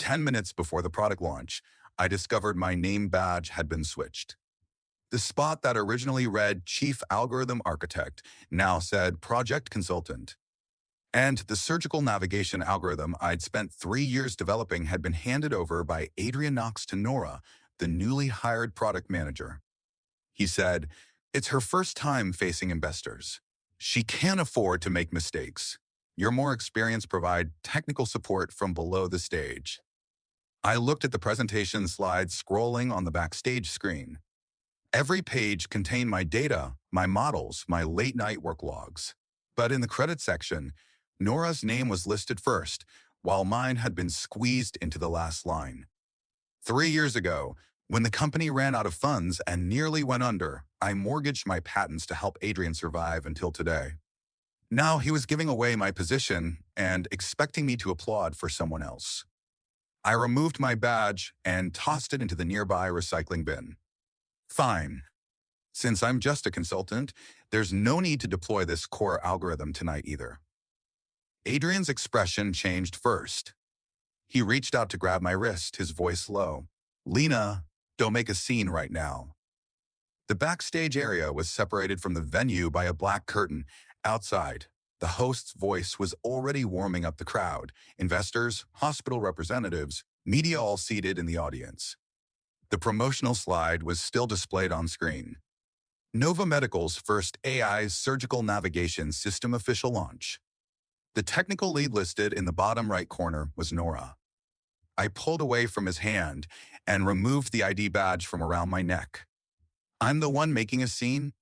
10 minutes before the product launch, I discovered my name badge had been switched. The spot that originally read Chief Algorithm Architect now said Project Consultant. And the surgical navigation algorithm I'd spent 3 years developing had been handed over by Adrian Knox to Nora, the newly hired product manager. He said, "It's her first time facing investors. She can't afford to make mistakes. Your more experience provide technical support from below the stage." I looked at the presentation slides scrolling on the backstage screen. Every page contained my data, my models, my late-night work logs. But in the credits section, Nora's name was listed first, while mine had been squeezed into the last line. 3 years ago, when the company ran out of funds and nearly went under, I mortgaged my patents to help Adrian survive until today. Now he was giving away my position and expecting me to applaud for someone else. I removed my badge and tossed it into the nearby recycling bin. Fine. Since I'm just a consultant, there's no need to deploy this core algorithm tonight either. Adrian's expression changed first. He reached out to grab my wrist, his voice low. "Lena, don't make a scene right now." The backstage area was separated from the venue by a black curtain. Outside, the host's voice was already warming up the crowd. Investors, hospital representatives, media all seated in the audience. The promotional slide was still displayed on screen. Nova Medical's first AI surgical navigation system official launch. The technical lead listed in the bottom right corner was Nora. I pulled away from his hand and removed the ID badge from around my neck. "I'm the one making a scene?"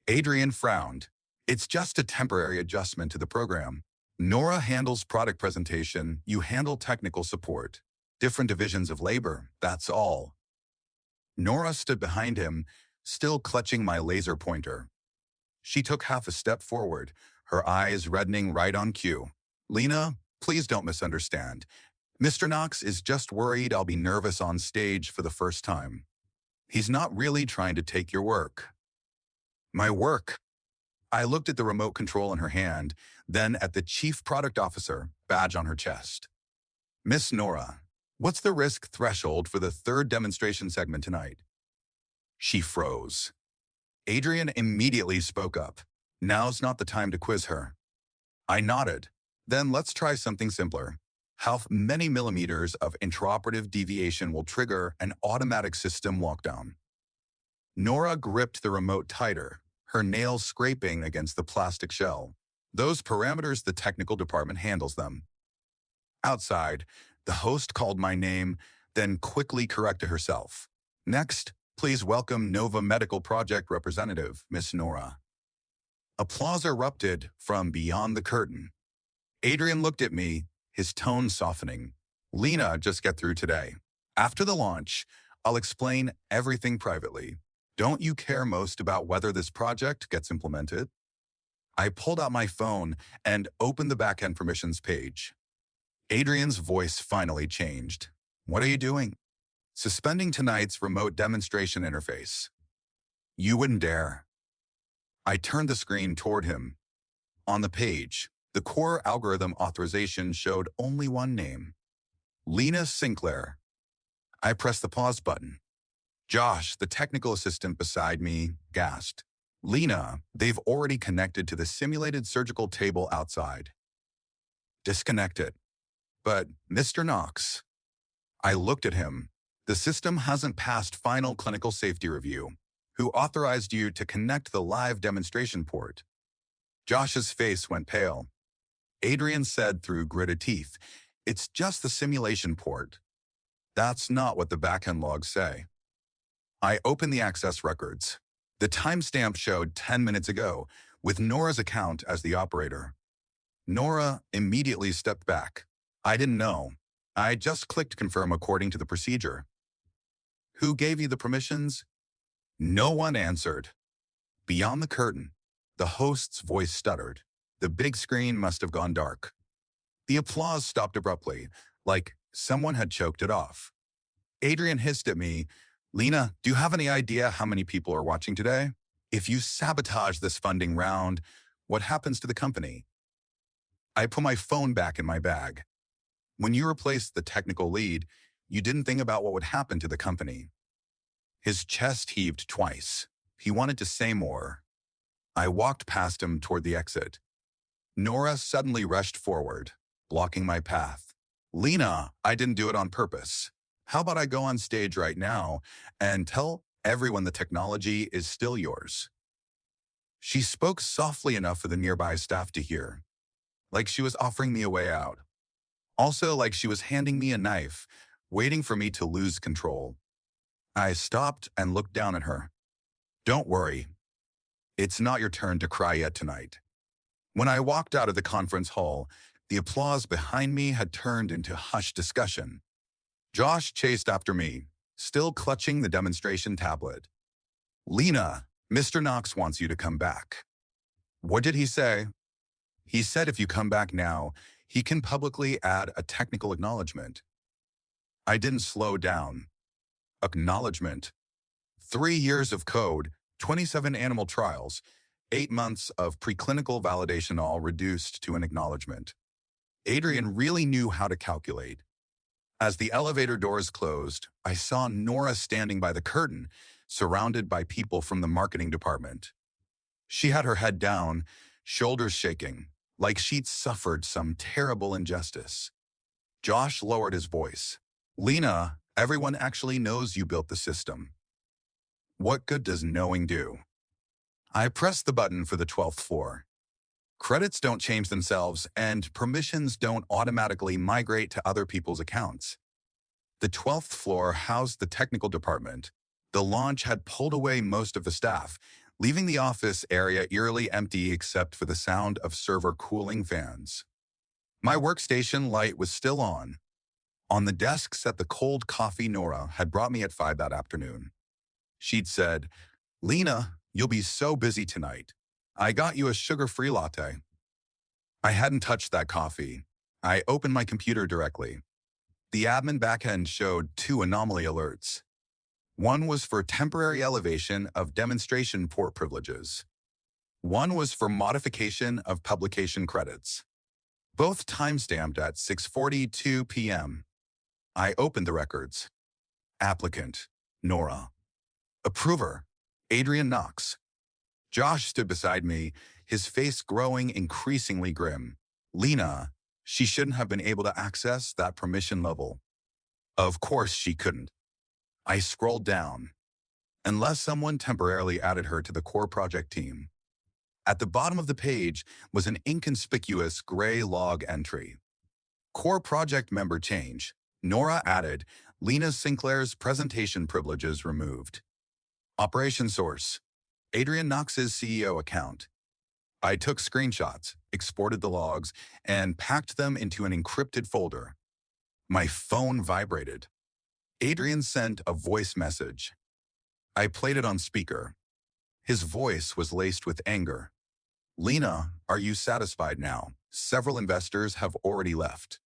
Adrian frowned. "It's just a temporary adjustment to the program. Nora handles product presentation, you handle technical support. Different divisions of labor, that's all." Nora stood behind him, still clutching my laser pointer. She took half a step forward, her eyes reddening right on cue. "Lena, please don't misunderstand. Mr. Knox is just worried I'll be nervous on stage for the first time. He's not really trying to take your work." "My work?" I looked at the remote control in her hand, then at the Chief Product Officer badge on her chest. "Miss Nora, what's the risk threshold for the third demonstration segment tonight?" She froze. Adrian immediately spoke up. "Now's not the time to quiz her." I nodded. "Then let's try something simpler. How many millimeters of intraoperative deviation will trigger an automatic system lockdown?" Nora gripped the remote tighter, her nails scraping against the plastic shell. "Those parameters, the technical department handles them." Outside, the host called my name, then quickly corrected herself. "Next, please welcome Nova Medical Project Representative, Miss Nora." Applause erupted from beyond the curtain. Adrian looked at me, his tone softening. "Lena, just get through today. After the launch, I'll explain everything privately. Don't you care most about whether this project gets implemented?" I pulled out my phone and opened the backend permissions page. Adrian's voice finally changed. "What are you doing?" "Suspending tonight's remote demonstration interface." "You wouldn't dare." I turned the screen toward him. On the page, the core algorithm authorization showed only one name. Lena Sinclair. I pressed the pause button. Josh, the technical assistant beside me, gasped. "Lena, they've already connected to the simulated surgical table outside." "Disconnected." "But, Mr. Knox." I looked at him. "The system hasn't passed final clinical safety review. Who authorized you to connect the live demonstration port?" Josh's face went pale. Adrian said through gritted teeth, "It's just the simulation port." "That's not what the backend logs say." I opened the access records. The timestamp showed 10 minutes ago, with Nora's account as the operator. Nora immediately stepped back. "I didn't know. I just clicked confirm according to the procedure." "Who gave you the permissions?" No one answered. Beyond the curtain, the host's voice stuttered. The big screen must have gone dark. The applause stopped abruptly, like someone had choked it off. Adrian hissed at me, "Lena, do you have any idea how many people are watching today? If you sabotage this funding round, what happens to the company?" I put my phone back in my bag. When you replaced the technical lead, you didn't think about what would happen to the company. His chest heaved twice. He wanted to say more. I walked past him toward the exit. Nora suddenly rushed forward, blocking my path. Lena, I didn't do it on purpose. How about I go on stage right now and tell everyone the technology is still yours? She spoke softly enough for the nearby staff to hear, like she was offering me a way out. Also like she was handing me a knife, waiting for me to lose control. I stopped and looked down at her. Don't worry. It's not your turn to cry yet tonight. When I walked out of the conference hall, the applause behind me had turned into hushed discussion. Josh chased after me, still clutching the demonstration tablet. Lena, Mr. Knox wants you to come back. What did he say? He said if you come back now, he can publicly add a technical acknowledgement. I didn't slow down. Acknowledgement. 3 years of code, 27 animal trials, 8 months of preclinical validation all reduced to an acknowledgement. Adrian really knew how to calculate. As the elevator doors closed, I saw Nora standing by the curtain, surrounded by people from the marketing department. She had her head down, shoulders shaking, like she'd suffered some terrible injustice. Josh lowered his voice. Lena, everyone actually knows you built the system. What good does knowing do? I pressed the button for the 12th floor. Credits don't change themselves, and permissions don't automatically migrate to other people's accounts. The 12th floor housed the technical department. The launch had pulled away most of the staff, leaving the office area eerily empty except for the sound of server cooling fans. My workstation light was still on. On the desk sat the cold coffee Nora had brought me at 5 that afternoon. She'd said, Lena, you'll be so busy tonight. I got you a sugar-free latte. I hadn't touched that coffee. I opened my computer directly. The admin backend showed 2 anomaly alerts. One was for temporary elevation of demonstration port privileges. One was for modification of publication credits. Both timestamped at 6:42 p.m. I opened the records. Applicant, Nora. Approver, Adrian Knox. Josh stood beside me, his face growing increasingly grim. Lena, she shouldn't have been able to access that permission level. Of course she couldn't. I scrolled down. Unless someone temporarily added her to the core project team. At the bottom of the page was an inconspicuous gray log entry. Core project member change. Nora added. Lena Sinclair's presentation privileges removed. Operation source. Adrian Knox's CEO account. I took screenshots, exported the logs, and packed them into an encrypted folder. My phone vibrated. Adrian sent a voice message. I played it on speaker. His voice was laced with anger. Lena, are you satisfied now? Several investors have already left.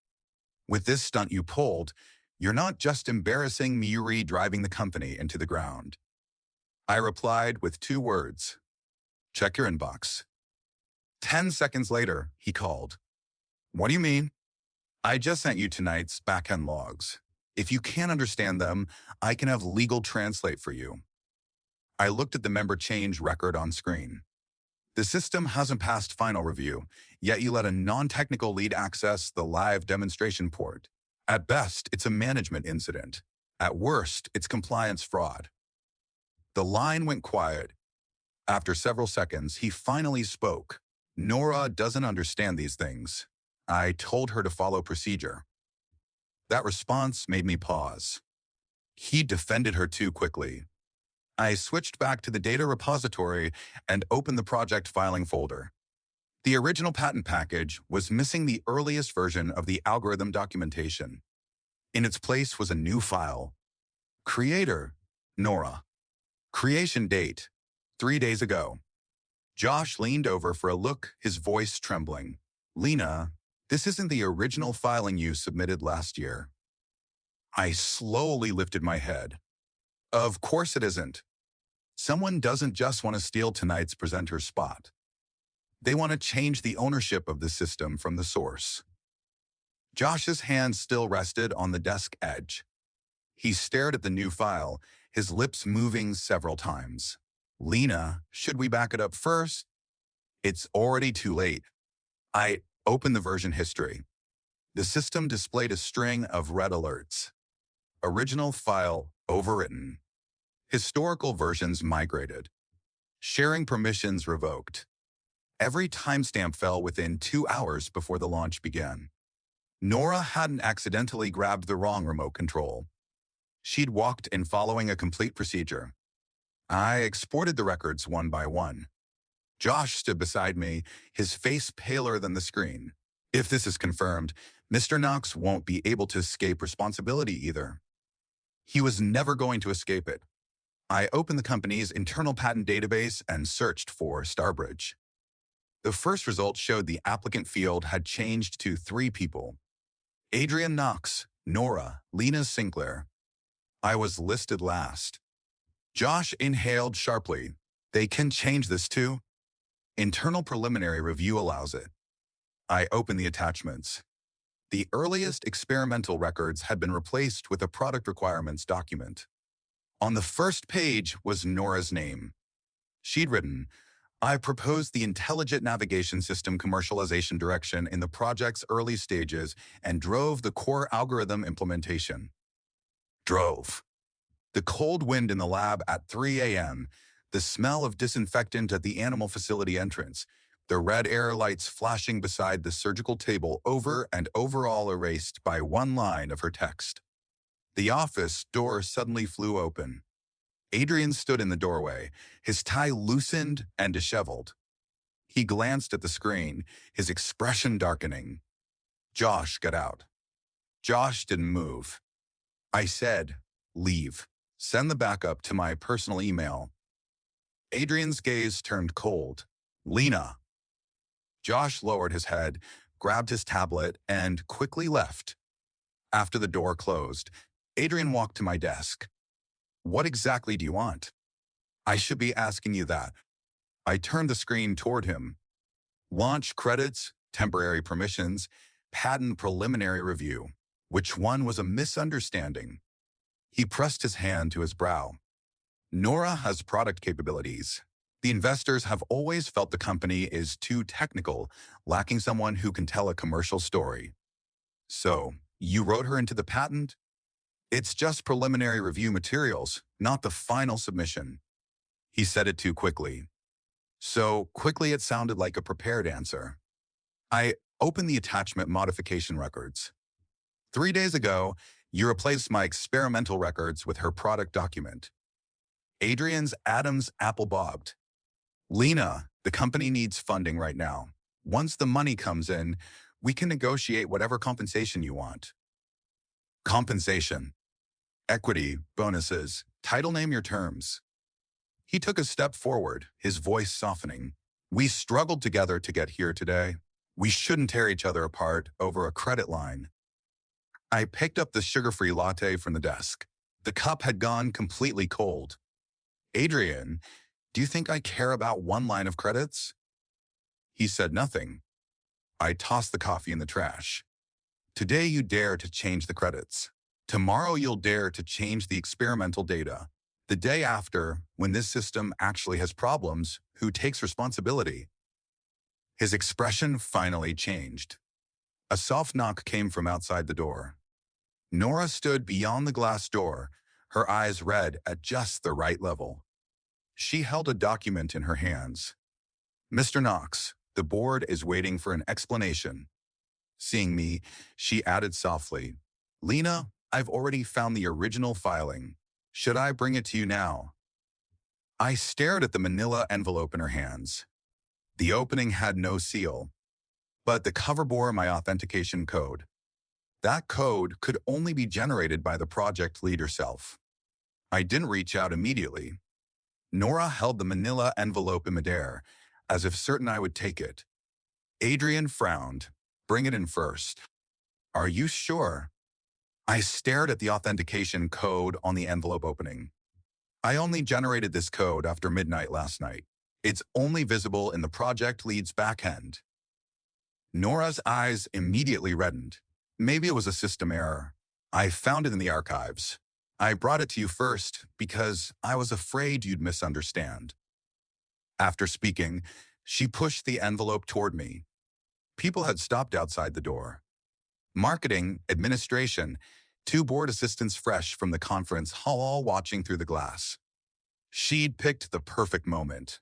With this stunt you pulled, you're not just embarrassing Miuri driving the company into the ground. I replied with 2 words. Check your inbox. 10 seconds later, he called. What do you mean? I just sent you tonight's backend logs. If you can't understand them, I can have legal translate for you. I looked at the member change record on screen. The system hasn't passed final review, yet you let a non-technical lead access the live demonstration port. At best, it's a management incident. At worst, it's compliance fraud. The line went quiet. After several seconds, he finally spoke. Nora doesn't understand these things. I told her to follow procedure. That response made me pause. He defended her too quickly. I switched back to the data repository and opened the project filing folder. The original patent package was missing the earliest version of the algorithm documentation. In its place was a new file. Creator, Nora. Creation date, 3 days ago. Josh leaned over for a look, his voice trembling. Lena, this isn't the original filing you submitted last year. I slowly lifted my head. Of course it isn't. Someone doesn't just want to steal tonight's presenter's spot. They want to change the ownership of the system from the source. Josh's hand still rested on the desk edge. He stared at the new file, his lips moving several times. Lena, should we back it up first? It's already too late. I opened the version history. The system displayed a string of red alerts. Original file overwritten. Historical versions migrated. Sharing permissions revoked. Every timestamp fell within 2 hours before the launch began. Nora hadn't accidentally grabbed the wrong remote control. She'd walked in following a complete procedure. I exported the records one by one. Josh stood beside me, his face paler than the screen. If this is confirmed, Mr. Knox won't be able to escape responsibility either. He was never going to escape it. I opened the company's internal patent database and searched for Starbridge. The first result showed the applicant field had changed to 3 people: Adrian Knox, Nora, Lena Sinclair. I was listed last. Josh inhaled sharply. They can change this too? Internal preliminary review allows it. I opened the attachments. The earliest experimental records had been replaced with a product requirements document. On the first page was Nora's name. She'd written, I proposed the Intelligent Navigation System commercialization direction in the project's early stages and drove the core algorithm implementation. Drove. The cold wind in the lab at 3 a.m., the smell of disinfectant at the animal facility entrance, the red air lights flashing beside the surgical table over and over, all erased by one line of her text. The office door suddenly flew open. Adrian stood in the doorway, his tie loosened and disheveled. He glanced at the screen, his expression darkening. Josh got out. Josh didn't move. I said, leave. Send the backup to my personal email. Adrian's gaze turned cold. Lena. Josh lowered his head, grabbed his tablet, and quickly left. After the door closed, Adrian walked to my desk. What exactly do you want? I should be asking you that. I turned the screen toward him. Launch credits, temporary permissions, patent preliminary review. Which one was a misunderstanding? He pressed his hand to his brow. Nora has product capabilities. The investors have always felt the company is too technical, lacking someone who can tell a commercial story. So, you wrote her into the patent? It's just preliminary review materials, not the final submission. He said it too quickly. So quickly it sounded like a prepared answer. I opened the attachment modification records. 3 days ago, you replaced my experimental records with her product document. Adrian's Adam's apple bobbed. Lena, the company needs funding right now. Once the money comes in, we can negotiate whatever compensation you want. Compensation. Equity, bonuses, title, name your terms. He took a step forward, his voice softening. We struggled together to get here today. We shouldn't tear each other apart over a credit line. I picked up the sugar-free latte from the desk. The cup had gone completely cold. Adrian, do you think I care about one line of credits? He said nothing. I tossed the coffee in the trash. Today you dare to change the credits. Tomorrow you'll dare to change the experimental data. The day after, when this system actually has problems, who takes responsibility? His expression finally changed. A soft knock came from outside the door. Nora stood beyond the glass door, her eyes red at just the right level. She held a document in her hands. Mr. Knox, the board is waiting for an explanation. Seeing me, she added softly, Lena, I've already found the original filing. Should I bring it to you now? I stared at the manila envelope in her hands. The opening had no seal, but the cover bore my authentication code. That code could only be generated by the project lead herself. I didn't reach out immediately. Nora held the manila envelope in midair, as if certain I would take it. Adrian frowned. Bring it in first. Are you sure? I stared at the authentication code on the envelope opening. I only generated this code after midnight last night. It's only visible in the project lead's backend. Nora's eyes immediately reddened. Maybe it was a system error. I found it in the archives. I brought it to you first because I was afraid you'd misunderstand. After speaking, she pushed the envelope toward me. People had stopped outside the door. Marketing, administration, two board assistants fresh from the conference hall all watching through the glass. She'd picked the perfect moment.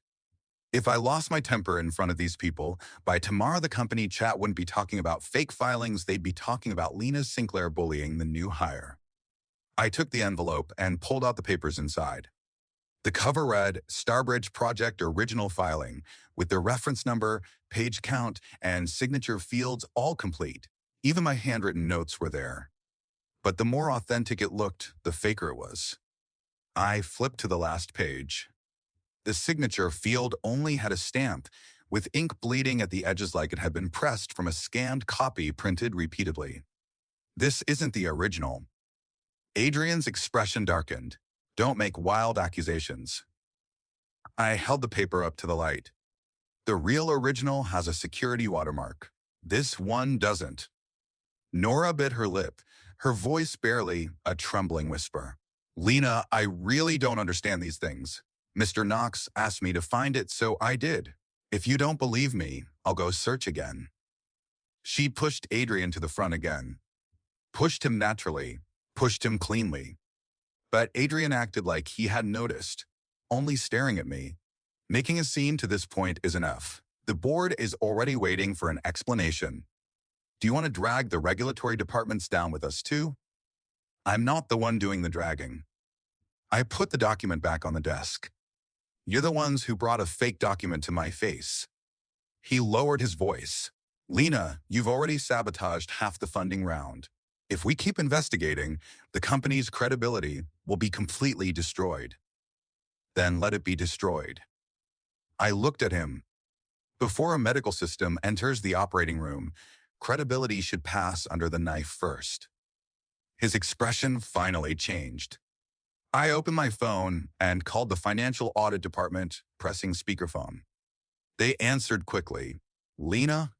If I lost my temper in front of these people, by tomorrow the company chat wouldn't be talking about fake filings, they'd be talking about Lena Sinclair bullying the new hire. I took the envelope and pulled out the papers inside. The cover read, Starbridge Project Original Filing, with the reference number, page count, and signature fields all complete. Even my handwritten notes were there. But the more authentic it looked, the faker it was. I flipped to the last page. The signature field only had a stamp, with ink bleeding at the edges like it had been pressed from a scanned copy printed repeatedly. This isn't the original. Adrian's expression darkened. Don't make wild accusations. I held the paper up to the light. The real original has a security watermark. This one doesn't. Nora bit her lip, her voice barely a trembling whisper. Lena, I really don't understand these things. Mr. Knox asked me to find it, so I did. If you don't believe me, I'll go search again. She pushed Adrian to the front again. Pushed him naturally, pushed him cleanly. But Adrian acted like he hadn't noticed, only staring at me. Making a scene to this point is enough. The board is already waiting for an explanation. Do you want to drag the regulatory departments down with us too? I'm not the one doing the dragging. I put the document back on the desk. You're the ones who brought a fake document to my face. He lowered his voice. Lena, you've already sabotaged half the funding round. If we keep investigating, the company's credibility will be completely destroyed. Then let it be destroyed. I looked at him. Before a medical system enters the operating room, credibility should pass under the knife first. His expression finally changed. I opened my phone and called the financial audit department, pressing speakerphone. They answered quickly. Lena?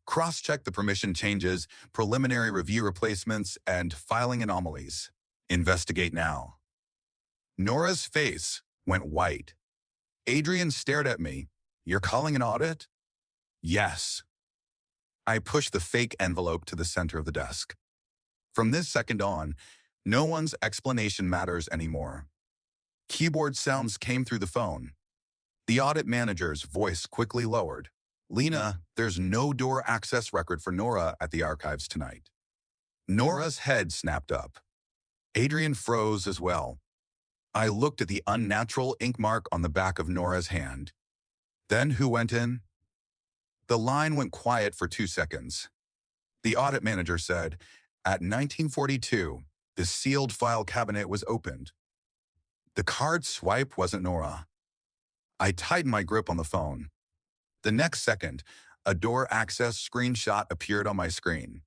Cross-check the permission changes, preliminary review replacements, and filing anomalies. Investigate now. Nora's face went white. Adrian stared at me. You're calling an audit? Yes. I pushed the fake envelope to the center of the desk. From this second on, no one's explanation matters anymore. Keyboard sounds came through the phone. The audit manager's voice quickly lowered. Lena, there's no door access record for Nora at the archives tonight. Nora's head snapped up. Adrian froze as well. I looked at the unnatural ink mark on the back of Nora's hand. Then who went in? The line went quiet for 2 seconds. The audit manager said, at 1942, the sealed file cabinet was opened. The card swipe wasn't Nora. I tightened my grip on the phone. The next second, a door access screenshot appeared on my screen.